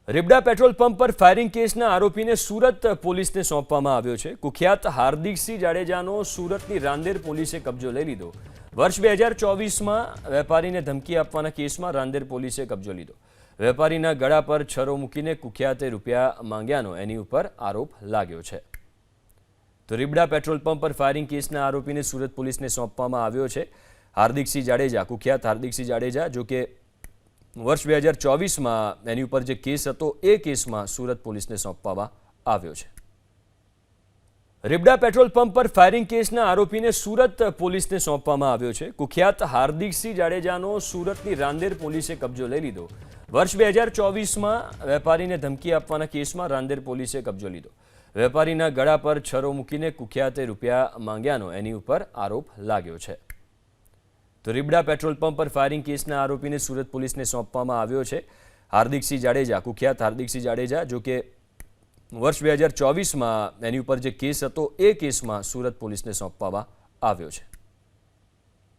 Ribda petrol pump પર firing કેસના આરોપીને સુરત પોલીસને સોંપવામાં આવ્યો છે। કુખ્યાત હાર્દિકસિંહ જાડેજાનો સુરતની રાંદેર પોલીસે કબજો લઈ લીધો। વર્ષ 2024માં વેપારીને ધમકી આપવાના કેસમાં રાંદેર પોલીસે કબજો લીધો। વેપારીના ગળા પર છરો મૂકીને કુખ્યાતે રૂપિયા માંગ્યાનો એની ઉપર આરોપ લાગ્યો છે। તો રીબડા પેટ્રોલ પંપ પર ફાયરિંગ કેસના આરોપીને સુરત પોલીસને સોંપવામાં આવ્યો છે। હાર્દિકસિંહ જાડેજા, કુખ્યાત હાર્દિકસિંહ જાડેજા, જો કે વર્ષ 2024માં એની ઉપર જે કેસ હતો એ કેસમાં સુરત પોલીસને સોંપવામાં આવ્યો છે। રીબડા પેટ્રોલ પંપ પર ફાયરિંગ કેસના આરોપીને સુરત પોલીસને સોંપવામાં આવ્યો છે। કુખ્યાત હાર્દિકસિંહ જાડેજાનો સુરતની રાંદેર પોલીસે કબજો લઈ લીધો। વર્ષ 2024માં વેપારીને ધમકી આપવાના કેસમાં રાંદેર પોલીસે કબજો લીધો। વેપારીના ગળા પર છરો મૂકીને કુખ્યાતે રૂપિયા માંગ્યાનો એની ઉપર આરોપ લાગ્યો છે। તો રીબડા પેટ્રોલ પંપ પર ફાયરિંગ કેસના આરોપીને સુરત પોલીસને સોંપવામાં આવ્યો છે। હાર્દિકસિંહ જાડેજા, કુખ્યાત હાર્દિકસિંહ જાડેજા, જો કે વર્ષ 2024માં એની ઉપર જે કેસ હતો એ કેસમાં સુરત પોલીસને સોંપવામાં આવ્યો છે।